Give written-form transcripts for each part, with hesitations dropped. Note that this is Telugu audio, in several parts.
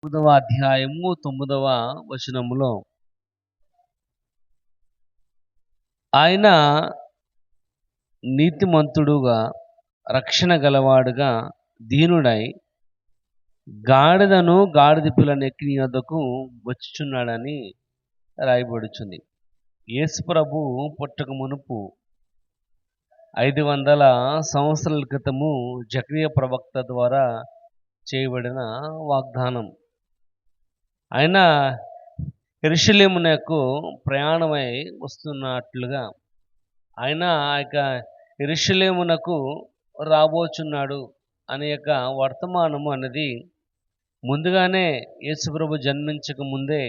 అధ్యాయము 9వ వచనములో ఆయన నీతిమంతుడుగా రక్షణ గలవాడుగా దీనుడై గాడిదను గాడిద పిల్లను ఎక్కి నీ వద్దకు వచ్చుచున్నాడని రాయబడుచుంది. యేసు ప్రభు పుట్టక మునుపు 500 సంవత్సరాల క్రితము జకరియా ప్రవక్త ద్వారా చేయబడిన వాగ్దానం. ఆయన యెరూషలేమునకు ప్రయాణమై వస్తున్నట్లుగా ఆయన ఆ యొక్క యెరూషలేమునకు రాబోచున్నాడు అనే యొక్క వర్తమానము అనేది ముందుగానే యేసుప్రభు జన్మించక ముందే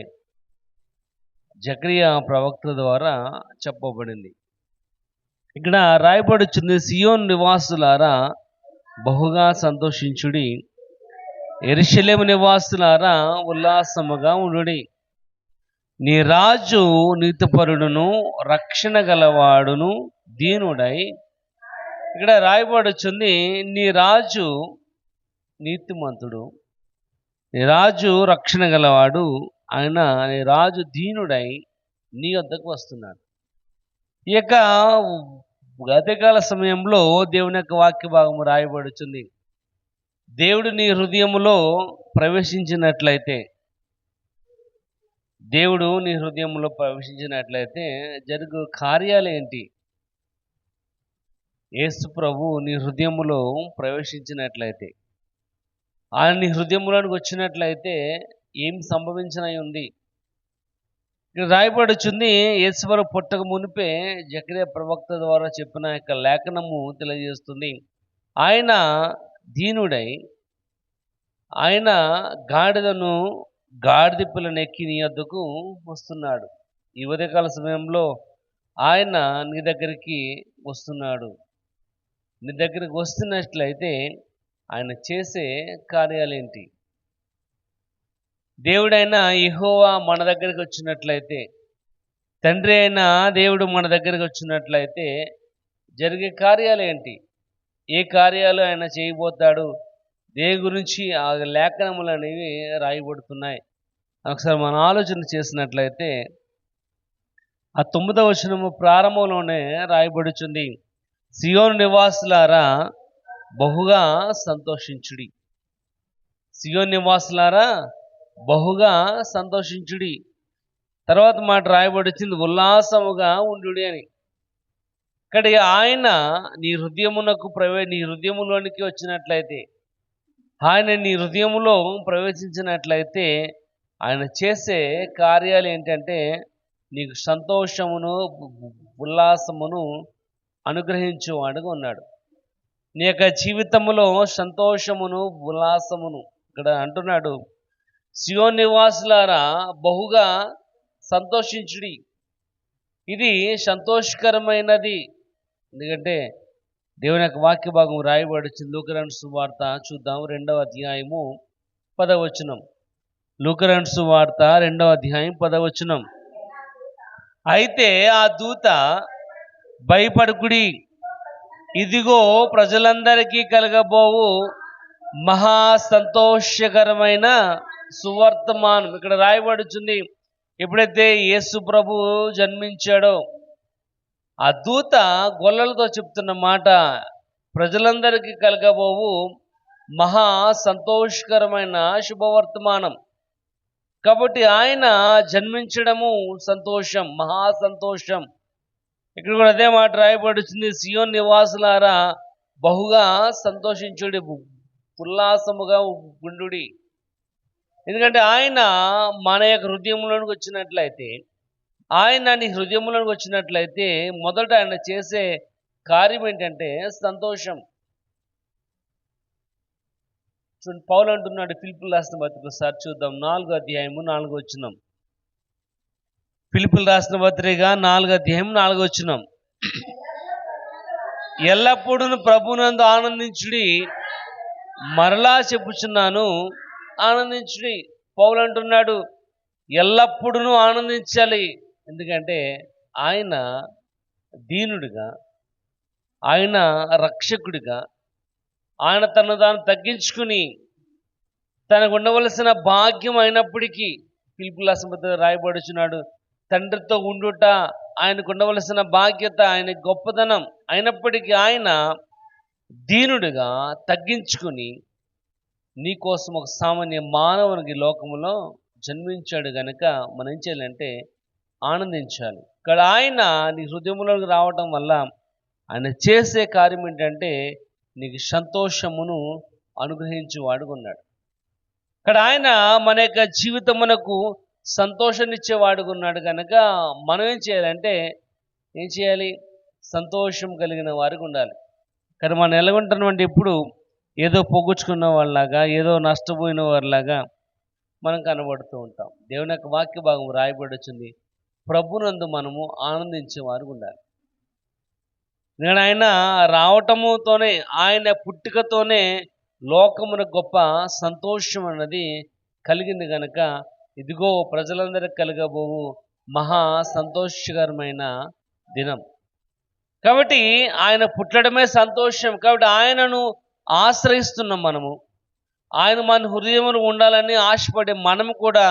జకరియా ప్రవక్త ద్వారా చెప్పబడింది. ఇక్కడ రాయబడుచుంది, సియోను నివాసులారా బహుగా సంతోషించుడి, యెరూషలేము నివాసులారా ఉల్లాసముగా ఉండుడి. నీ రాజు నీతిపరుడును రక్షణ గలవాడును దీనుడై. ఇక్కడ రాయబడుచుంది, నీ రాజు నీతిమంతుడు, నీ రాజు రక్షణ గలవాడు, ఆయన నీ రాజు దీనుడై నీ వద్దకు వస్తున్నాడు. ఈ యొక్క గతకాల సమయంలో దేవుని యొక్క వాక్య భాగము రాయబడుచుంది. దేవుడు నీ హృదయములో ప్రవేశించినట్లయితే, దేవుడు నీ హృదయంలో ప్రవేశించినట్లయితే జరుగు కార్యాలేంటి? యేసు ప్రభు నీ హృదయములో ప్రవేశించినట్లయితే, ఆయన నీ హృదయంలోనికి వచ్చినట్లయితే ఏం సంభవించనై ఉంది? ఇక్కడ రాయబడుచుంది, యేసు ప్రభు పుట్టక మునిపే జకరియా ప్రవక్త ద్వారా చెప్పిన యొక్క లేఖనము తెలియజేస్తుంది. ఆయన దీనుడై, ఆయన గాడిదను గాడిద పిల్లను ఎక్కి నీ వద్దకు వస్తున్నాడు. ఈ ఉదయకాల సమయంలో ఆయన నీ దగ్గరికి వస్తున్నాడు. నీ దగ్గరికి వస్తున్నట్లయితే ఆయన చేసే కార్యాలేంటి? దేవుడైన యెహోవా మన దగ్గరికి వచ్చినట్లయితే, తండ్రి అయిన దేవుడు మన దగ్గరికి వచ్చినట్లయితే జరిగే కార్యాలేంటి? ఏ కార్యాలు ఆయన చేయబోతాడు? దేని గురించి ఆ లేఖనములు అనేవి రాయబడుతున్నాయి. ఒకసారి మనం ఆలోచన చేసినట్లయితే ఆ 9వ వచనము ప్రారంభంలోనే రాయబడుచుంది, సియోను నివాసులారా బహుగా సంతోషించుడి. సియోను నివాసులారా బహుగా సంతోషించుడి. తర్వాత మాట రాయబడుచుంది, ఉల్లాసముగా ఉండుడి అని. ఇక్కడ ఆయన నీ హృదయమునకు నీ హృదయములోనికి వచ్చినట్లయితే, ఆయన నీ హృదయములో ప్రవేశించినట్లయితే ఆయన చేసే కార్యాలు ఏంటంటే నీకు సంతోషమును ఉల్లాసమును అనుగ్రహించేవాడుగా ఉన్నాడు. నీ యొక్క జీవితంలో సంతోషమును ఉల్లాసమును ఇక్కడ అంటున్నాడు, సియోను నివాసులారా బహుగా సంతోషించుడి. ఇది సంతోషకరమైనది. ఎందుకంటే దేవుని యొక్క వాక్య భాగం రాయబడుచుంది. లూకాసు సువార్త చూద్దాం, 2వ అధ్యాయము 10వ వచనం. లూకాసు సువార్త 2వ అధ్యాయం 10వ వచనం. అయితే ఆ దూత, భయపడకుడి, ఇదిగో ప్రజలందరికీ కలగబోవు మహా సంతోషకరమైన సువర్తమానం. ఇక్కడ రాయబడుచుంది, ఎప్పుడైతే యేసు ప్రభు జన్మించాడో ఆ దూత గొల్లలతో చెప్తున్న మాట, ప్రజలందరికీ కలగబోవు మహా సంతోషకరమైన శుభవర్తమానం. కాబట్టి ఆయన జన్మించడము సంతోషం, మహా సంతోషం. ఇక్కడ కూడా అదే మాట రాయబడుతుంది, సియోను నివాసులారా బహుగా సంతోషించుడి, ఉల్లాసముగా ఉండుడి. ఎందుకంటే ఆయన మన యొక్క హృదయంలోనికి వచ్చినట్లయితే, ఆయన నీ హృదయంలోనికి వచ్చినట్లయితే మొదట ఆయన చేసే కార్యం ఏంటంటే సంతోషం. చూడండి, పౌలు అంటున్నాడు ఫిలిప్పీయులకు రాసిన పత్రిక, ఒకసారి చూద్దాం, 4వ అధ్యాయము 4వ వచనం. ఫిలిప్పీయులకు రాసిన పత్రిక 4వ అధ్యాయం 4వ వచనం. ఎల్లప్పుడూ ప్రభునందు ఆనందించుడి, మరలా చెప్పుచున్నాను ఆనందించుడి. పౌలు అంటున్నాడు ఎల్లప్పుడూ ఆనందించాలి. ఎందుకంటే ఆయన దీనుడిగా, ఆయన రక్షకుడిగా, ఆయన తను తాను తగ్గించుకుని తనకు ఉండవలసిన భాగ్యం అయినప్పటికీ ఫిలిప్పీయుల రాసిన పత్రిక రాయబడుచున్నాడు, తండ్రితో ఉండుట ఆయనకు ఉండవలసిన బాధ్యత, ఆయన గొప్పతనం అయినప్పటికీ ఆయన దీనుడిగా తగ్గించుకుని నీకోసం ఒక సామాన్య మానవునికి లోకములో జన్మించాడు గనుక మనం ఏం చేయాలంటే ఆనందించాలి. ఇక్కడ ఆయన నీ హృదయంలోకి రావటం వల్ల ఆయన చేసే కార్యం ఏంటంటే నీకు సంతోషమును అనుగ్రహించేవాడుగా ఉన్నాడు. ఇక్కడ ఆయన మన యొక్క జీవితమునకు సంతోషాన్నిచ్చేవాడుగా ఉన్నాడు కనుక మనం ఏం చేయాలంటే ఏం చేయాలి? సంతోషం కలిగిన వారికి ఉండాలి. కానీ మనం ఎలాగుంటున్నామంటే ఇప్పుడు ఏదో పొగుచ్చుకున్న వాళ్ళలాగా, ఏదో నష్టపోయిన వారిలాగా మనం కనబడుతూ ఉంటాం. దేవుని యొక్క వాక్య భాగం రాయబడి వచ్చింది, ప్రభునందు మనము ఆనందించే వారికి ఉండాలి. నేను ఆయన రావటముతోనే, ఆయన పుట్టుకతోనే లోకమున గొప్ప సంతోషం అన్నది కలిగింది కనుక ఇదిగో ప్రజలందరికీ కలగబోవు మహా సంతోషకరమైన దినం. కాబట్టి ఆయన పుట్టడమే సంతోషం. కాబట్టి ఆయనను ఆశ్రయిస్తున్నాం మనము. ఆయన మన హృదయములు ఉండాలని ఆశపడే మనము కూడా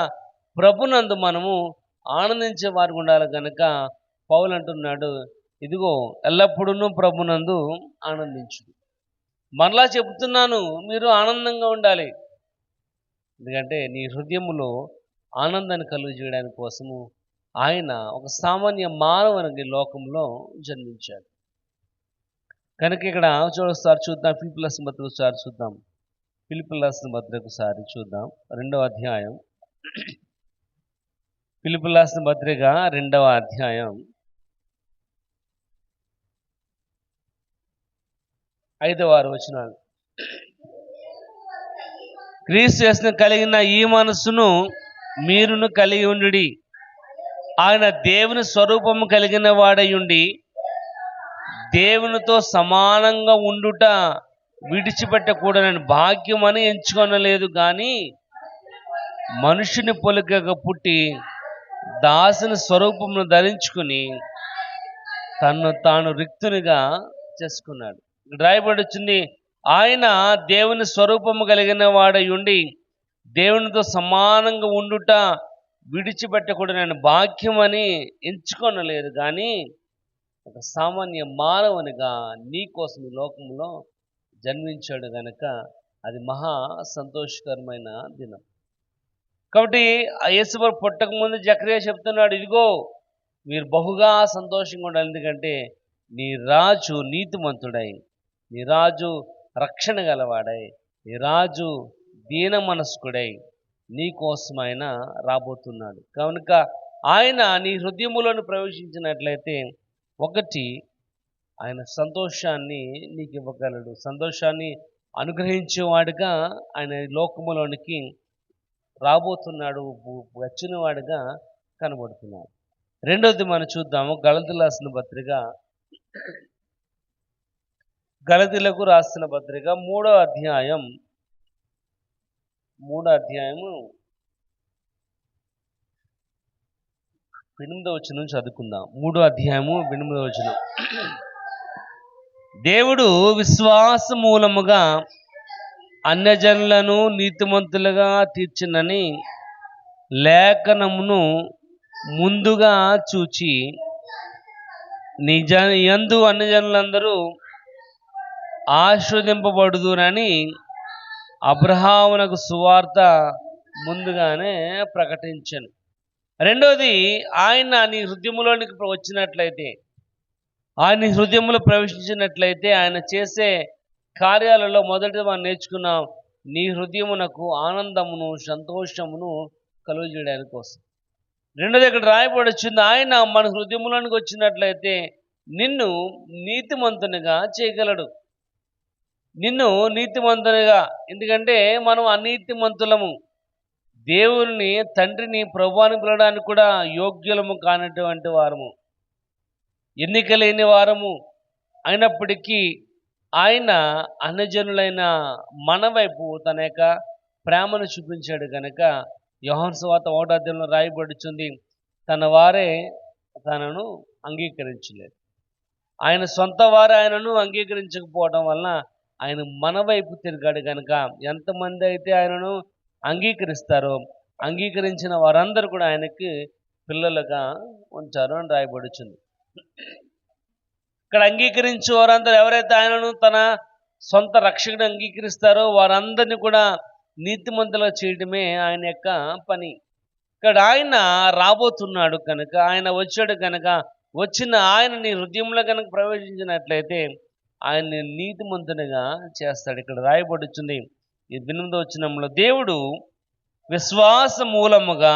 ప్రభునందు మనము ఆనందించే వారికి ఉండాలి కనుక పౌలు అంటున్నాడు, ఇదిగో ఎల్లప్పుడూ ప్రభునందు ఆనందించు. మరలా చెబుతున్నాను, మీరు ఆనందంగా ఉండాలి. ఎందుకంటే నీ హృదయములో ఆనందాన్ని కలుగు చేయడానికి కోసము ఆయన ఒక సామాన్య మానవునికి లోకంలో జన్మించాడు కనుక ఇక్కడ చూడొకసారి చూద్దాం. ఫిలిప్పీయుల రాసిన పత్రిక ఒకసారి చూద్దాం. ఫిలిప్పీయుల రాసిన పత్రిక ఒకసారి చూద్దాం. 2వ అధ్యాయం. ఫిలిప్పీయుల రాసిన పత్రిక 2వ అధ్యాయం 5వ వచనాలు. క్రీస్తు యేసును కలిగిన ఈ మనస్సును మీరును కలిగి ఉండుడి. ఆయన దేవుని స్వరూపము కలిగిన వాడయుండి దేవునితో సమానంగా ఉండుట విడిచిపెట్టకూడదని భాగ్యమని ఎంచుకొనలేదు, కానీ మనుషుని పోలికగా పుట్టి దాసుని స్వరూపమును ధరించుకుని తన్ను తాను రిక్తునిగా చేసుకున్నాడు. రాయబడి వచ్చింది, ఆయన దేవుని స్వరూపము కలిగిన వాడయుండి దేవునితో సమానంగా ఉండుట విడిచిపెట్టకూడదని భాగ్యమని ఎంచుకొనలేదు, కానీ ఒక సామాన్య మానవునిగా నీ కోసం ఈ లోకంలో జన్మించాడు గనక అది మహా సంతోషకరమైన దినం. కాబట్టి ఆ యేసువారు పుట్టక ముందు జకరియా చెప్తున్నాడు, ఇదిగో మీరు బహుగా సంతోషంగా ఉండాలి, ఎందుకంటే నీ రాజు నీతిమంతుడై, నీ రాజు రక్షణ గలవాడై, నీ రాజు దీన మనస్కుడై నీ కోసం ఆయన రాబోతున్నాడు. కనుక ఆయన నీ హృదయములను ప్రవేశించినట్లయితే ఒకటి ఆయన సంతోషాన్ని నీకు ఇవ్వగలడు. సంతోషాన్ని అనుగ్రహించేవాడుగా ఆయన లోకములోనికి రాబోతున్నాడు, వచ్చిన వాడుగా కనబడుతున్నాడు. రెండవది మనం చూద్దాము. గలతీయులకు రాసిన పత్రిక 3వ అధ్యాయం 8వ వచనం చదువుకుందాం. 3వ అధ్యాయము 8వ వచనం. దేవుడు విశ్వాస మూలముగా అన్యజనులను నీతిమంతులుగా తీర్చినని లేఖనమును ముందుగా చూచి యందు అన్యజనులందరూ ఆశీర్వదింపబడుదురని అబ్రహామునకు సువార్త ముందుగానే ప్రకటించను. రెండోది, ఆయన నీ హృదయములోనికి వచ్చినట్లయితే, ఆయన హృదయములో ప్రవేశించినట్లయితే ఆయన చేసే కార్యాలలో మొదటి మనం నేర్చుకున్నాం, నీ హృదయమునకు ఆనందమును సంతోషమును కలుగజేయడానికి కోసం. రెండోది ఇక్కడ రాయబడి వచ్చింది, ఆయన మన హృదయములోనికి వచ్చినట్లయితే నిన్ను నీతిమంతునిగా చేయగలడు. నిన్ను నీతిమంతునిగా, ఎందుకంటే మనం అనీతిమంతులము, దేవుని తండ్రిని ప్రభువాని పిలవడానికి కూడా యోగ్యులము కానటువంటి వారము, ఎన్నిక లేని వారము అయినప్పటికీ ఆయన అన్యజనులైన మన వైపు తన యొక్క ప్రేమను చూపించాడు కనుక యోహాను సువార్త 1వ అధ్యాయంలో రాయబడుచుంది, తన వారే తనను అంగీకరించలేదు. ఆయన సొంత వారు ఆయనను అంగీకరించకపోవడం వలన ఆయన మన వైపు తిరిగాడు కనుక ఎంతమంది అయితే ఆయనను అంగీకరిస్తారో అంగీకరించిన వారందరూ కూడా ఆయనకి పిల్లలుగా ఉంచారు అని రాయబడుచుంది. ఇక్కడ అంగీకరించే వారందరూ ఎవరైతే ఆయనను తన సొంత రక్షకుడు అంగీకరిస్తారో వారందరినీ కూడా నీతిమంతులుగా చేయడమే ఆయన యొక్క పని. ఇక్కడ ఆయన రాబోతున్నాడు కనుక, ఆయన వచ్చాడు కనుక, వచ్చిన ఆయన నీ హృదయంలో కనుక ప్రవేశించినట్లయితే ఆయన్ని నీతిమంతునిగా చేస్తాడు. ఇక్కడ రాయబడుచుంది ఈ 8వ వచనంలో, దేవుడు విశ్వాస మూలముగా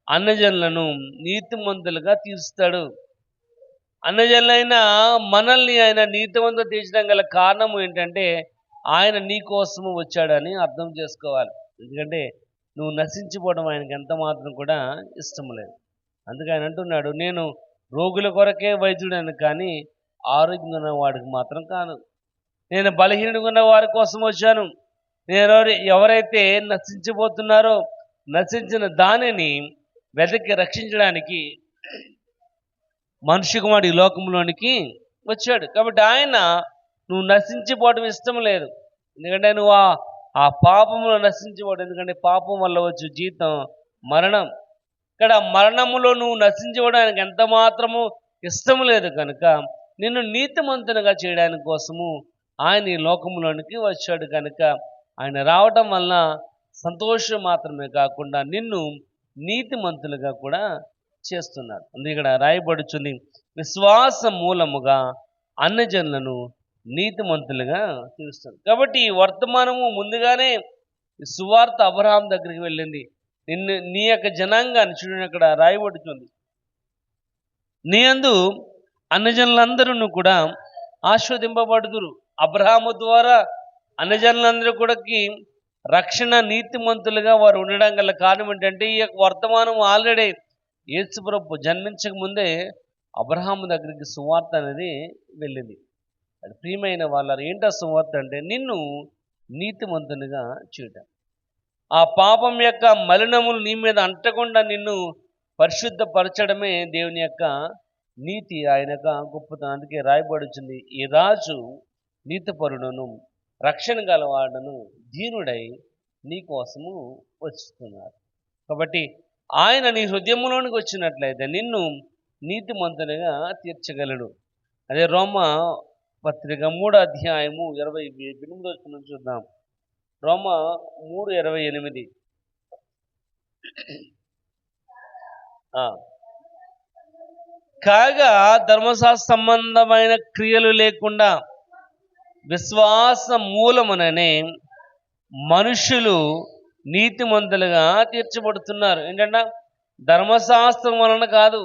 అన్యజనులను నీతిమంతులుగా తీరుస్తాడు. అన్యజనులైన మనల్ని ఆయన నీతిమంతులు తీర్చడం గల కారణం ఏంటంటే ఆయన నీ కోసము వచ్చాడని అర్థం చేసుకోవాలి. ఎందుకంటే నువ్వు నశించిపోవడం ఆయనకి ఎంత మాత్రం కూడా ఇష్టం లేదు. అందుకే ఆయన అంటున్నాడు, నేను రోగుల కొరకే వైద్యుడని కానీ ఆరోగ్యంగా ఉన్న వాడికి మాత్రం కాదు. నేను బలహీనుడుగా ఉన్న వారి కోసం వచ్చాను. నేను ఎవరైతే నశించిపోతున్నారో నశించిన దానిని వెతికి రక్షించడానికి మనిషి కుమారుడు ఈ లోకంలోనికి వచ్చాడు. కాబట్టి ఆయన నువ్వు నశించిపోవడం ఇష్టం లేదు. ఎందుకంటే నువ్వు ఆ పాపంలో నశించిపోవడం, ఎందుకంటే పాపం వల్ల వచ్చే జీతం మరణం. ఇక్కడ మరణములో నువ్వు నశించిపోవడం ఆయనకు ఎంత మాత్రము ఇష్టం లేదు కనుక నిన్ను నీతిమంతునిగా చేయడానికి కోసము ఆయన ఈ లోకంలోనికి వచ్చాడు. కనుక ఆయన రావటం వలన సంతోషం మాత్రమే కాకుండా నిన్ను నీతిమంతులుగా కూడా చేస్తున్నారు. అందుకే ఇక్కడ రాయబడుచుంది, విశ్వాస మూలముగా అన్యజనులను నీతిమంతులుగా తీరుస్తుంది. కాబట్టి ఈ వర్తమానము ముందుగానే సువార్త అబ్రహాం దగ్గరికి వెళ్ళింది. నీ యొక్క జనాంగాన్ని చూడండి, అక్కడ రాయబడుతుంది, నీ యందు అన్యజనులందరూ కూడా ఆస్వాదింపబడుదురు. అబ్రహాము ద్వారా అన్యజనులందరూ కూడా రక్షణ నీతిమంతులుగా వారు ఉండడం గల కారణం ఏంటంటే ఈ యొక్క వర్తమానం ఆల్రెడీ యేసుప్రభు జన్మించక ముందే అబ్రహాము దగ్గరికి సువార్త అనేది వెళ్ళింది. అది ప్రియమైన వాళ్ళ ఏంటో సువార్త అంటే నిన్ను నీతిమంతునిగా చేయటం, ఆ పాపం యొక్క మలినములు నీ మీద అంటకుండా నిన్ను పరిశుద్ధపరచడమే దేవుని యొక్క నీతి, ఆయన యొక్క గొప్పతనం. అందుకే రాయబడుచుంది, ఈ రాజు నీతిపరుడును రక్షణ గలవాడును దీనుడై నీ కోసము వస్తున్నాడు. కాబట్టి ఆయన నీ హృదయంలోనికి వచ్చినట్లయితే నిన్ను నీతిమంతునిగా తీర్చగలడు. అదే రోమ పత్రిక 3వ అధ్యాయము 28వ వచనం చూద్దాం. రోమ 3:28. కాగా ధర్మశాస్త్ర సంబంధమైన క్రియలు లేకుండా విశ్వాస మూలముననే మనుషులు నీతిమంతులుగా తీర్చబడుతున్నారు. ఏంటంటే ధర్మశాస్త్రం వలన కాదు,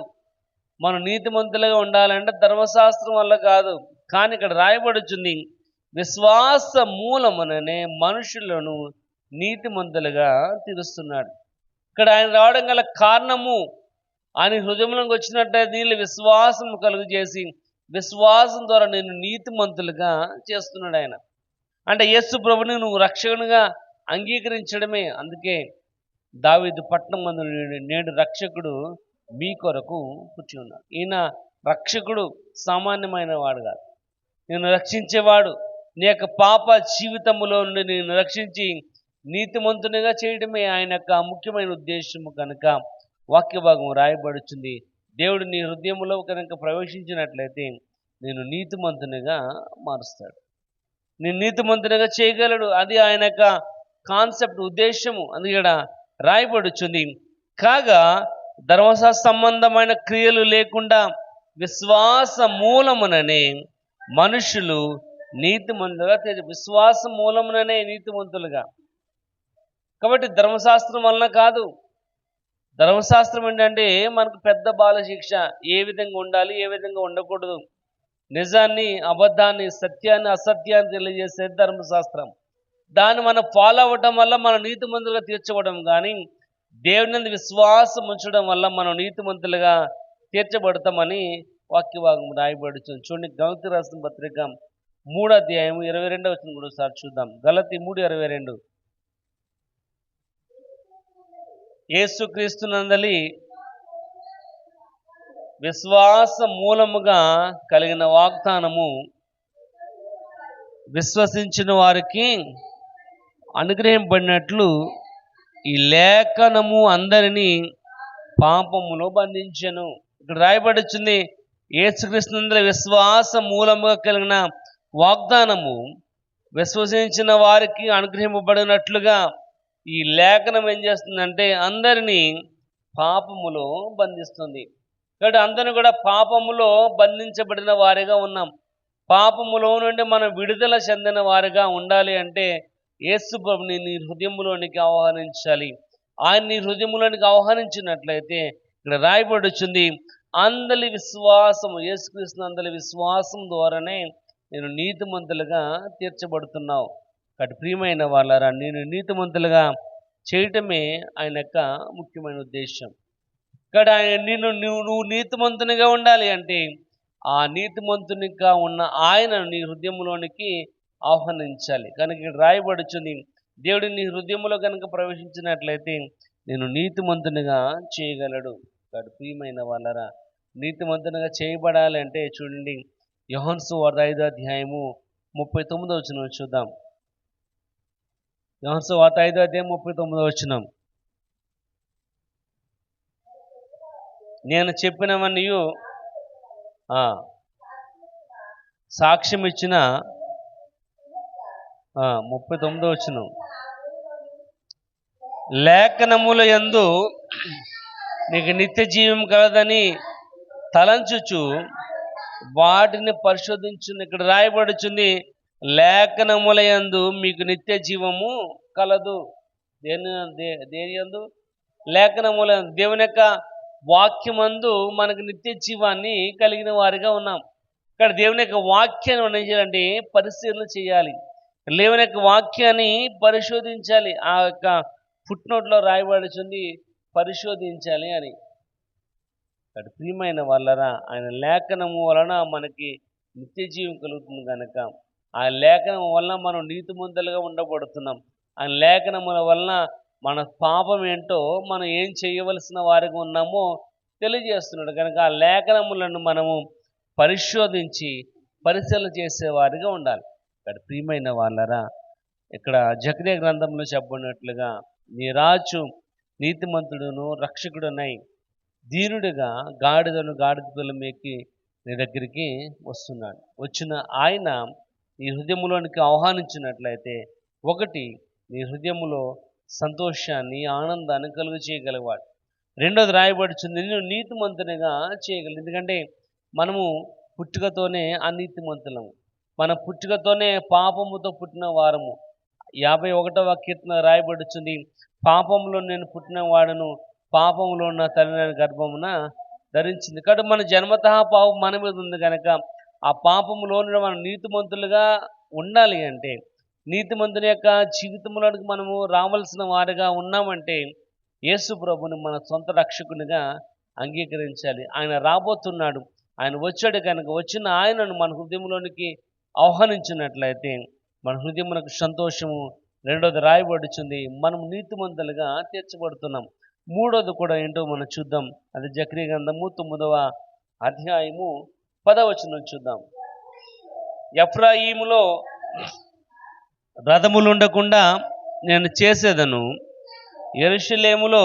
మనం నీతిమంతులుగా ఉండాలంటే ధర్మశాస్త్రం వల్ల కాదు. కానీ ఇక్కడ రాయబడుచుంది, విశ్వాస మూలముననే మనుషులను నీతిమంతులుగా తీరుస్తున్నాడు. ఇక్కడ ఆయన రావడం గల కారణము ఆయన హృదయంలోకి వచ్చినట్టే నీళ్ళు విశ్వాసం కలుగు చేసి విశ్వాసం ద్వారా నేను నీతిమంతులుగా చేస్తున్నాడు ఆయన. అంటే యేసు ప్రభుని నువ్వు రక్షకునిగా అంగీకరించడమే. అందుకే దావీదు పట్టణం మందు నేడు రక్షకుడు మీ కొరకు పుట్టి ఉన్నాడు. ఈయన రక్షకుడు సామాన్యమైన వాడు కాదు, నేను రక్షించేవాడు. నీ యొక్క పాప జీవితములో నుండి నేను రక్షించి నీతిమంతునిగా చేయడమే ఆయన యొక్క ముఖ్యమైన ఉద్దేశము. కనుక వాక్య భాగం రాయబడుచుంది, దేవుడు నీ హృదయంలో కనుక ప్రవేశించినట్లయితే నేను నీతిమంతునిగా మారుస్తాడు, నేను నీతిమంతునిగా చేయగలడు. అది ఆయన యొక్క కాన్సెప్ట్, ఉద్దేశము. అందుకే రాయబడుచుంది, కాగా ధర్మశాస్త్ర సంబంధమైన క్రియలు లేకుండా విశ్వాస మూలముననే మనుషులు నీతిమంతులుగా విశ్వాస మూలముననే నీతిమంతులుగా. కాబట్టి ధర్మశాస్త్రం వలన కాదు. ధర్మశాస్త్రం ఏంటంటే మనకు పెద్ద బాల శిక్ష, ఏ విధంగా ఉండాలి, ఏ విధంగా ఉండకూడదు, నిజాన్ని అబద్ధాన్ని, సత్యాన్ని అసత్యాన్ని తెలియజేసేది ధర్మశాస్త్రం. దాన్ని మనం ఫాలో అవ్వడం వల్ల మనం నీతిమంతులుగా తీర్చబడడం, కానీ దేవుని విశ్వాసం ఉంచడం వల్ల మనం నీతిమంతులుగా తీర్చబడతామని వాక్యభాగం రాయబడుతుంది. చూడండి, గలతీ రాసిన పత్రిక 3వ అధ్యాయం 22వ వచనం కూడా ఒకసారి చూద్దాం. గలతీ 3:22. యేసుక్రీస్తునందలి విశ్వాస మూలముగా కలిగిన వాగ్దానము విశ్వసించిన వారికి అనుగ్రహింపబడినట్లు ఈ లేఖనము అందరినీ పాపములో బంధించెను. ఇక్కడ రాయబడుచుంది, యేసుక్రీస్తునందు విశ్వాస మూలముగా కలిగిన వాగ్దానము విశ్వసించిన వారికి అనుగ్రహింపబడినట్లుగా ఈ లేఖనం ఏం చేస్తుందంటే అందరినీ పాపములో బంధిస్తుంది. కాబట్టి అందరిని కూడా పాపములో బంధించబడిన వారిగా ఉన్నాం. పాపములో నుండి మనం విడుదల చెందిన వారిగా ఉండాలి అంటే యేసు ప్రభుని నీ హృదయంలోనికి ఆహ్వానించాలి. ఆయన నీ హృదయంలోనికి ఆహ్వానించినట్లయితే ఇక్కడ రాయబడుచుంది, అందరి విశ్వాసము, యేసుక్రీస్తు అందరి విశ్వాసం ద్వారానే నేను నీతిమంతులుగా తీర్చబడుతున్నావు. కాబట్టి ప్రియమైన వాళ్ళారా, నేను నీతిమంతులుగా చేయటమే ఆయన యొక్క ముఖ్యమైన ఉద్దేశం. ఇక్కడ నువ్వు నీతిమంతునిగా ఉండాలి అంటే ఆ నీతిమంతునిగా ఉన్న ఆయనను నీ హృదయంలోనికి ఆహ్వానించాలి. కనుక ఇక్కడ రాయబడుచుంది, దేవుడు నీ హృదయంలో కనుక ప్రవేశించినట్లయితే నేను నీతిమంతునిగా చేయగలడు. కాబట్టి ప్రియమైన వాళ్ళరా, నీతిమంతునిగా చేయబడాలి అంటే చూడండి, యోహాను సువార్త 5వ అధ్యాయము 39వ వచనం చూద్దాం. యోహాను సువార్త 5వ అధ్యాయం 39వ వచనం. నేను చెప్పినవన్నీ సాక్ష్యం ఇచ్చిన 39వ వచనం. లేఖనముల యందు నీకు నిత్య జీవం కలదని తలంచుచు వాటిని పరిశోధించును. ఇక్కడ రాయబడుచుంది, లేఖనముల యందు మీకు నిత్య జీవము కలదు. దేని యందు? లేఖనముల, దేవుని యొక్క వాక్యమందు మనకు నిత్య జీవాన్ని కలిగిన వారిగా ఉన్నాం. ఇక్కడ దేవుని యొక్క వాక్యాన్ని మనం ఏం చేయాలంటే పరిశీలన చేయాలి. దేవుని యొక్క వాక్యాన్ని పరిశోధించాలి. ఆ యొక్క ఫుట్నోట్లో రాయబడుచుంది పరిశోధించాలి అని. ఇక్కడ ప్రియమైన వాళ్ళరా, ఆయన లేఖనము వలన మనకి నిత్య జీవం కలుగుతుంది కనుక ఆ లేఖనం వలన మనం నీతిమంతులుగా ఉండబడుతున్నాం. ఆయన లేఖనముల వలన మన పాపం ఏంటో, మనం ఏం చేయవలసిన వారిగా ఉన్నామో తెలియజేస్తున్నాడు. కనుక ఆ లేఖనములను మనము పరిశోధించి పరిశీలన చేసేవారిగా ఉండాలి. ఇక్కడ ప్రియమైన వాళ్ళరా, ఇక్కడ జకర్యా గ్రంథంలో చెప్పబడినట్లుగా నీ రాజు నీతిమంతుడును రక్షకుడునై దీనుడిగా గాడిద మేకి నీ దగ్గరికి వస్తున్నాడు. వచ్చిన ఆయన నీ హృదయంలోనికి ఆహ్వానించినట్లయితే ఒకటి, నీ హృదయంలో సంతోషాన్ని ఆనందాన్ని కలుగు చేయగలిగాడు. రెండోది రాయబడుచుంది, నిన్ను నీతిమంతునిగా చేయగలదు. ఎందుకంటే మనము పుట్టుకతోనే అనీతిమంతులము. మన పుట్టుకతోనే పాపముతో పుట్టిన వారము. 51వ కీర్తన రాయబడుచుంది, పాపంలో నేను పుట్టిన వాడను, పాపంలో ఉన్న తల్లి గర్భమున ధరించింది. కాబట్టి మన జన్మతః పాపం మన మీద ఉంది కనుక ఆ పాపములో మనం నీతిమంతులుగా ఉండాలి అంటే, నీతిమంతుని యొక్క జీవితంలోనికి మనము రావాల్సిన వారిగా ఉన్నామంటే యేసు ప్రభుని మన సొంత రక్షకునిగా అంగీకరించాలి. ఆయన రాబోతున్నాడు, ఆయన వచ్చాడు కనుక వచ్చిన ఆయనను మన హృదయంలోనికి ఆహ్వానించినట్లయితే మన హృదయమునకు సంతోషము. రెండోది రాయబడుచుంది, మనం నీతిమంతులుగా తీర్చబడుతున్నాం. మూడోది కూడా ఏంటో మనం చూద్దాం. అది జకర్యా గ్రంథము 9వ అధ్యాయము 10వ వచనం చూద్దాం. ఎఫ్రాయిములో రథములు ఉండకుండా నేను చేసేదను, యెరూషలేములో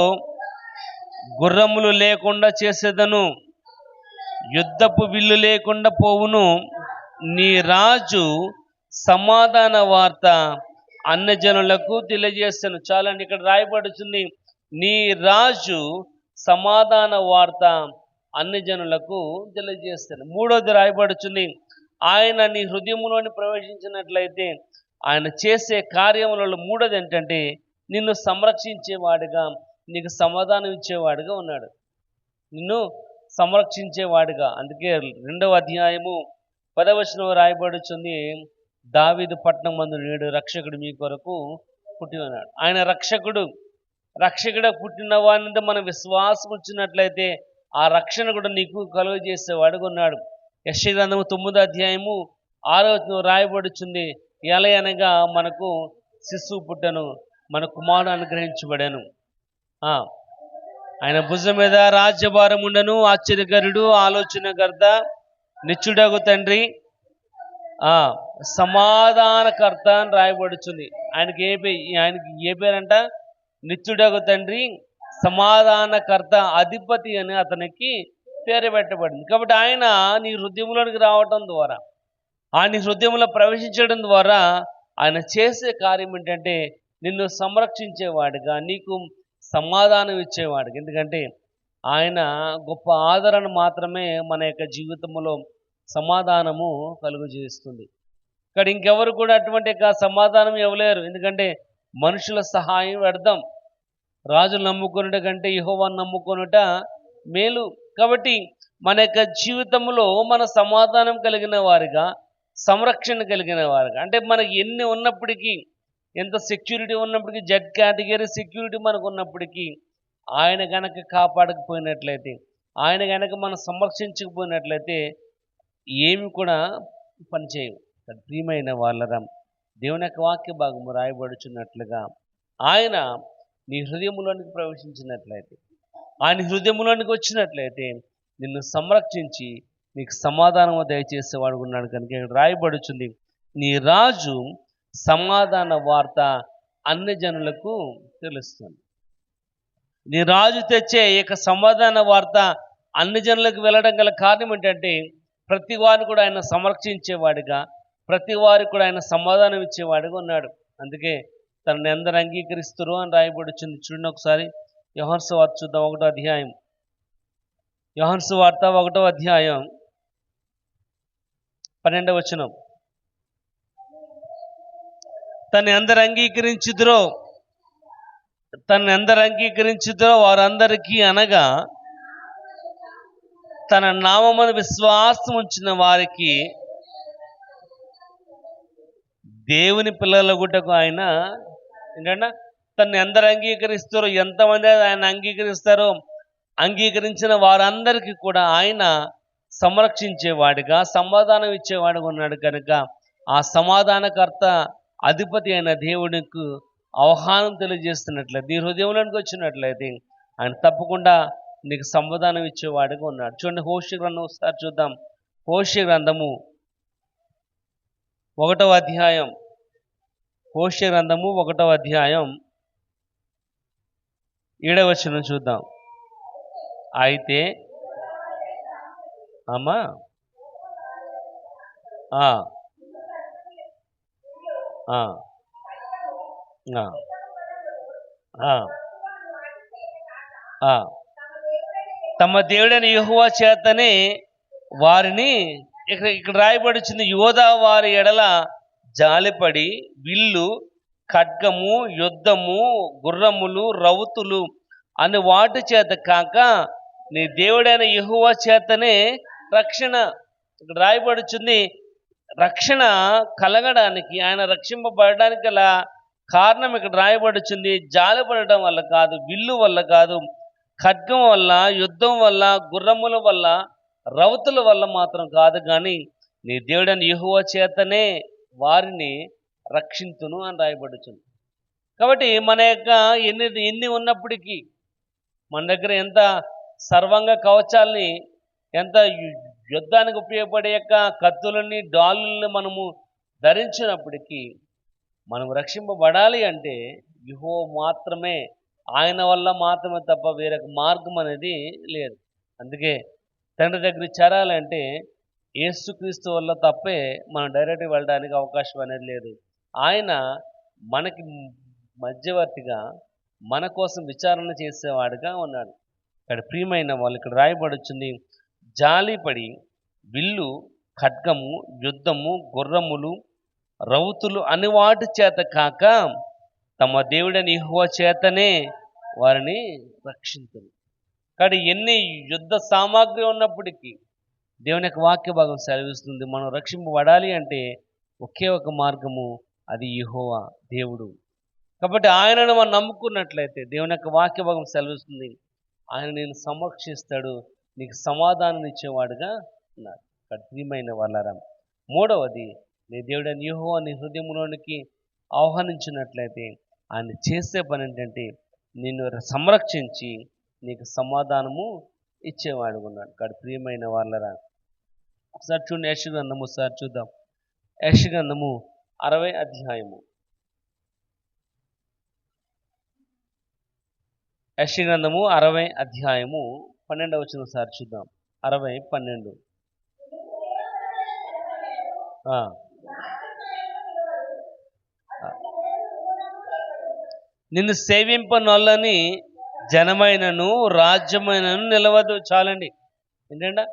గుర్రములు లేకుండా చేసేదను, యుద్ధపు విల్లు లేకుండా పోవును, నీ రాజు సమాధాన వార్త అన్యజనులకు తెలియజేస్తాను. చాలండి, ఇక్కడ రాయబడుతుంది, నీ రాజు సమాధాన వార్త అన్యజనులకు తెలియజేస్తాను. మూడోది రాయబడుతుంది, ఆయన నీ హృదయంలోని ప్రవేశించినట్లయితే ఆయన చేసే కార్యములలో మూడోది ఏంటంటే నిన్ను సంరక్షించేవాడిగా, నీకు సమాధానం ఇచ్చేవాడిగా ఉన్నాడు. నిన్ను సంరక్షించేవాడిగా. అందుకే 2వ అధ్యాయము 10వ వచనం రాయబడుతుంది, దావీదు పట్టణం మందు నేడు రక్షకుడు మీ కొరకు పుట్టి ఉన్నాడు. ఆయన రక్షకుడు పుట్టిన వాడిని మనం విశ్వాసం వచ్చినట్లయితే ఆ రక్షణ కూడా నీకు కలుగజేసేవాడుగా ఉన్నాడు. యెషయా గ్రంథము 9వ అధ్యాయము 6వ వచనం రాయబడుచుంది, ఎలా అనగా మనకు శిశువు పుట్టెను, మన కుమారుడు అనుగ్రహించబడాను, ఆయన భుజం మీద రాజ్యభారం ఉండను, ఆశ్చర్యకరుడు, ఆలోచనకర్త, నిత్యుడగు తండ్రి, సమాధానకర్త అని రాయబడుచుంది. ఆయనకి ఏ పేరంట? నిత్యుడగు తండ్రి, సమాధానకర్త, అధిపతి అని అతనికి పేరు పెట్టబడింది. కాబట్టి ఆయన నీ హృదయంలోనికి రావటం ద్వారా, ఆయన హృదయంలో ప్రవేశించడం ద్వారా ఆయన చేసే కార్యం ఏంటంటే నిన్ను సంరక్షించేవాడిగా, నీకు సమాధానం ఇచ్చేవాడిగా. ఎందుకంటే ఆయన గొప్ప ఆదరణ మాత్రమే మన యొక్క జీవితంలో సమాధానము కలుగజేస్తుంది. ఇక్కడ ఇంకెవరు కూడా అటువంటి యొక్క సమాధానం ఇవ్వలేరు. ఎందుకంటే మనుషుల సహాయం వ్యర్థం. రాజులు నమ్ముకొనుట కంటే యెహోవాను నమ్ముకొనుట మేలు. కాబట్టి మన యొక్క జీవితంలో మన సమాధానం కలిగిన వారిగా, సంరక్షణ కలిగిన వారిగా, అంటే మనకి ఎన్ని ఉన్నప్పటికీ, ఎంత సెక్యూరిటీ ఉన్నప్పటికీ, జెడ్ కేటగిరీ సెక్యూరిటీ మనకు ఉన్నప్పటికీ, ఆయన గనక కాపాడకపోయినట్లయితే, ఆయన గనక మనం సంరక్షించకపోయినట్లయితే ఏమి కూడా పనిచేయవు. ప్రియమైన వాళ్ళరా, దేవుని యొక్క వాక్య భాగము రాయబడుచున్నట్లుగా ఆయన నీ హృదయంలోనికి ప్రవేశించినట్లయితే, ఆయన హృదయంలోనికి వచ్చినట్లయితే నిన్ను సంరక్షించి నీకు సమాధానము దయచేసేవాడు ఉన్నాడు. కనుక ఇక్కడ రాయబడుచుంది, నీ రాజు సమాధాన వార్త అన్ని జనులకు తెలుస్తుంది. నీ రాజు తెచ్చే ఇక సమాధాన వార్త అన్ని జనులకు వెళ్ళడం గల కారణం ఏంటంటే ప్రతి వారిని కూడా ఆయన సంరక్షించేవాడిగా, ప్రతి వారికి కూడా ఆయన సమాధానం ఇచ్చేవాడిగా ఉన్నాడు. అందుకే తనని ఎందరు అంగీకరిస్తురు అని రాయబడుచుంది. చూడండి ఒకసారి యోహాను సువార్త చూద్దాం, 1వ అధ్యాయం. యోహాను సువార్త 1వ అధ్యాయం 12వ వచనం. తను ఎందరు అంగీకరించుదురో వారందరికీ, అనగా తన నామమున విశ్వాసం ఉంచిన వారికి దేవుని పిల్లల గుట్టకు ఆయన ఏంటంటే తను ఎందరు అంగీకరిస్తారో, ఎంతమంది ఆయన అంగీకరిస్తారో, అంగీకరించిన వారందరికీ కూడా ఆయన సంరక్షించేవాడిగా, సమాధానం ఇచ్చేవాడిగా ఉన్నాడు. కనుక ఆ సమాధానకర్త, అధిపతి అయిన దేవునికి ఆహ్వానం తెలియజేస్తున్నట్లయితే, నీ హృదయంలోనికి వచ్చినట్లయితే ఆయన తప్పకుండా నీకు సమాధానం ఇచ్చేవాడిగా ఉన్నాడు. చూడండి హోషే గ్రంథం ఒకసారి చూద్దాం. హోషే గ్రంథము 1వ అధ్యాయం. హోషే గ్రంథము 1వ అధ్యాయం 7వ వచనం చూద్దాం. అయితే అమ్మా తమ దేవుడైన యెహోవా చేతనే వారిని, ఇక్కడ రాయబడుచుంది, యోధా వారి ఎడల జాలిపడి విల్లు, ఖడ్గము, యుద్ధము, గుర్రములు, రౌతులు అని వాటి చేత కాక నీ దేవుడైన యెహోవా చేతనే రక్షణ. ఇక్కడ రాయబడుచుంది, రక్షణ కలగడానికి, ఆయన రక్షింపబడడానికి గల కారణం ఇక్కడ రాయబడుచుంది. జాలిపడటం వల్ల కాదు, విల్లు వల్ల కాదు, ఖడ్గం వల్ల, యుద్ధం వల్ల, గుర్రముల వల్ల, రౌతుల వల్ల మాత్రం కాదు, కానీ నీ దేవుడైన యెహోవా చేతనే వారిని రక్షించును అని రాయబడుచుంది. కాబట్టి మన యొక్క ఎన్ని ఉన్నప్పటికీ, మన దగ్గర ఎంత సర్వంగ కవచాల్ని, ఎంత యుద్ధానికి ఉపయోగపడే యొక్క కత్తులని, డాలుల్ని మనము ధరించినప్పటికీ, మనం రక్షింపబడాలి అంటే యెహోవా మాత్రమే, ఆయన వల్ల మాత్రమే తప్ప వేరొక మార్గం అనేది లేదు. అందుకే తండ్రి దగ్గరికి చేరాలంటే యేసుక్రీస్తు వల్ల తప్పే మనం డైరెక్ట్గా వెళ్ళడానికి అవకాశం అనేది లేదు. ఆయన మనకి మధ్యవర్తిగా, మన కోసం విచారణ చేసేవాడుగా ఉన్నాడు. ఇక్కడ ప్రియమైన వాళ్ళు, ఇక్కడ రాయబడుచుంది, జాలిపడి విల్లు, ఖడ్గము, యుద్ధము, గుర్రములు, రౌతులు అని వాటి చేత కాక తమ దేవుడైన యెహోవా చేతనే వారిని రక్షించును. కాబట్టి ఎన్ని యుద్ధ సామాగ్రి ఉన్నప్పటికీ దేవుని యొక్క వాక్య భాగం సెలవిస్తుంది, మనం రక్షింపబడాలి అంటే ఒకే ఒక మార్గము, అది యెహోవా దేవుడు. కాబట్టి ఆయనను మనం నమ్ముకున్నట్లయితే దేవుని యొక్క వాక్య భాగం సెలవిస్తుంది, ఆయన నేను సంరక్షిస్తాడు, నీకు సమాధానం ఇచ్చేవాడుగా ఉన్నాడు. ప్రియమైన వాళ్ళారా, 3వది, నీ దేవుడైన యెహోవా నీ హృదయంలోనికి ఆహ్వానించినట్లయితే ఆయన చేసే పని ఏంటంటే నిన్ను సంరక్షించి నీకు సమాధానము ఇచ్చేవాడు ఉన్నాడు. ప్రియమైన వాళ్ళారా, ఒకసారి చూడండి యెషయా గ్రంథము, ఒకసారి చూద్దాం. యెషయా గ్రంథము 60వ అధ్యాయము. యెషయా గ్రంథము 60 అధ్యాయము 12వ వచనం ఒకసారి చూద్దాం. 60:12. ఆ, నిన్ను సేవింపనొల్లని జనమైనను రాజ్యమైనను నిలవదు. చాలండి. ఏంటంట?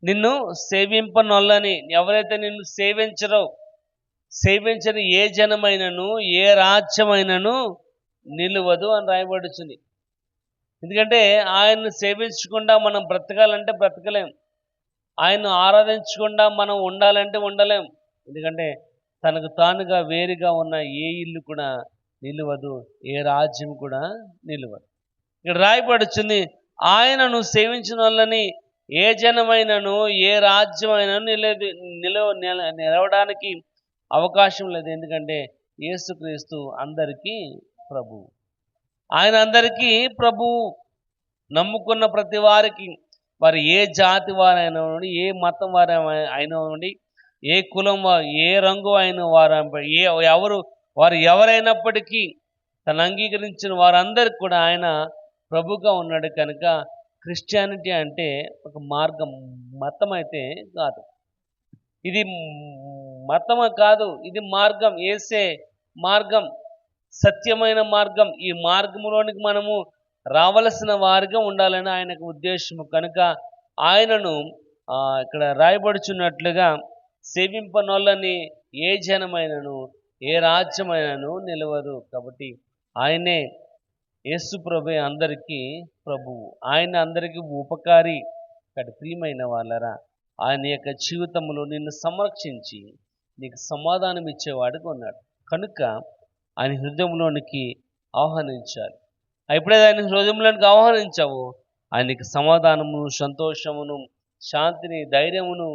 నిన్ను సేవింపనొల్లని, ఎవరైతే నిన్ను సేవించని ఏ జనమైనను ఏ రాజ్యమైనను నిలువదు అని రాయబడుతుంది. ఎందుకంటే ఆయన్ను సేవించకుండా మనం బ్రతకాలంటే బ్రతకలేం. ఆయన్ను ఆరాధించకుండా మనం ఉండాలంటే ఉండలేం. ఎందుకంటే తనకు తానుగా వేరుగా ఉన్న ఏ ఇల్లు కూడా నిలువదు, ఏ రాజ్యం కూడా నిలువదు. ఇక్కడ రాయబడుతుంది, ఆయనను సేవించిన వాళ్ళని ఏ జనమైనను ఏ రాజ్యమైనను నిలవడానికి అవకాశం లేదు. ఎందుకంటే యేసుక్రీస్తు అందరికీ ప్రభువు. ఆయన అందరికీ ప్రభువు. నమ్ముకున్న ప్రతి వారికి, వారు ఏ జాతి వారైనా ఉండి, ఏ మతం అయినా ఉండి, ఏ కులం, ఏ రంగు అయిన వారు ఎవరైనప్పటికీ తను అంగీకరించిన వారందరికి కూడా ఆయన ప్రభుగా ఉన్నాడు. కనుక క్రిస్టియానిటీ అంటే ఒక మార్గం, మతం అయితే కాదు. ఇది మతము కాదు, ఇది మార్గం. యేసే మార్గం, సత్యమైన మార్గం. ఈ మార్గంలోనికి మనము రావలసిన వారిగా ఉండాలని ఆయనకు ఉద్దేశము. కనుక ఆయనను ఇక్కడ రాయబడుచున్నట్లుగా సేవింపనోళ్ళని ఏ జనమైనను ఏ రాజ్యమైనను నిలవదు. కాబట్టి ఆయనే యేసు ప్రభువే అందరికీ ప్రభువు. ఆయన అందరికీ ఉపకారి. ఇక్కడ ప్రియమైన వాళ్ళరా, ఆయన యొక్క జీవితంలో నిన్ను సంరక్షించి నీకు సమాధానం ఇచ్చేవాడుగా ఉన్నాడు. కనుక ఆయన హృదయంలోనికి ఆహ్వానించాలి. ఎప్పుడైతే ఆయన హృదయంలోనికి ఆహ్వానించావో ఆయనకి సమాధానము, సంతోషమును, శాంతిని, ధైర్యమును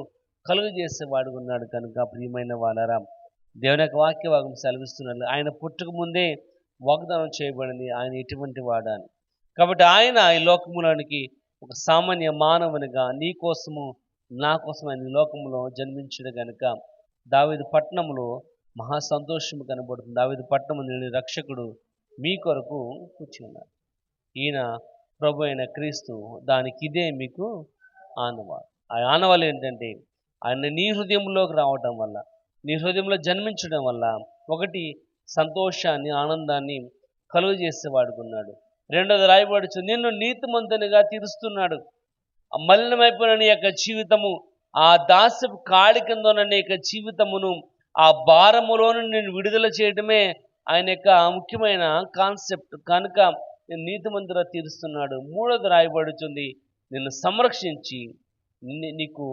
కలుగజేసేవాడుగా ఉన్నాడు. కనుక ప్రియమైన వాళ్ళరా, దేవుని యొక్క వాక్యభాగం సెలవిస్తున్నాడు, ఆయన పుట్టక ముందే వాగ్దానం చేయబడింది ఆయన ఎటువంటి వాడని. కాబట్టి ఆయన ఈ లోకములోనికి ఒక సామాన్య మానవునిగా నీ కోసము నా కోసం ఆయన లోకంలో జన్మించడు. కనుక దావీదు పట్టణంలో మహా సంతోషము కనబడుతుంది. దావీదు పట్టణము నుండి రక్షకుడు మీ కొరకు కూర్చున్నాడు. ఈయన ప్రభు అయిన క్రీస్తు. దానికి ఇదే మీకు ఆనవాలు. ఆ ఆనవాలు ఏంటంటే ఆయన నీ హృదయంలోకి రావటం వల్ల, నీ హృదయంలో జన్మించడం వల్ల ఒకటి సంతోషాన్ని, ఆనందాన్ని కలుగు చేసేవాడుకున్నాడు. రెండోది రాయబడుచు, నిన్ను నీతిమంతునిగా తీరుస్తున్నాడు. మలినమైపోయిన నీ యొక్క జీవితము, ఆ దాస్యపు కాడి కింద ఉన్న నీ యొక్క జీవితమును, ఆ భారములోను నేను విడుదల చేయడమే ఆయన యొక్క ముఖ్యమైన కాన్సెప్ట్. కనుక నేను నీతిమంతుగా తీరుస్తున్నాడు. మూడోది రాయబడుతుంది, నిన్ను సంరక్షించి నీకు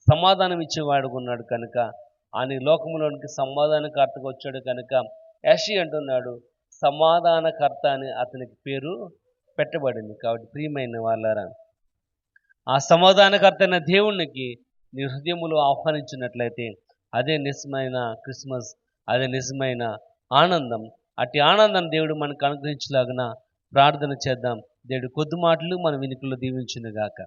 సమాధానం ఇచ్చేవాడుకున్నాడు. కనుక ఆయన లోకములోనికి సమాధానకర్తగా వచ్చాడు. కనుక యెషయా అంటున్నాడు, సమాధానకర్త అని అతనికి పేరు పెట్టబడింది. కాబట్టి ప్రియమైన వాళ్ళారా, ఆ సమాధానకర్త అయిన దేవునికి నీ హృదయములో ఆహ్వానించినట్లయితే అదే నిజమైన క్రిస్మస్, అదే నిజమైన ఆనందం. అట్టి ఆనందం దేవుడు మనకు అనుగ్రహించలాగున ప్రార్థన చేద్దాం. దేవుడు కొద్ది మాటలు మన వినికిలో దీవించును గాక.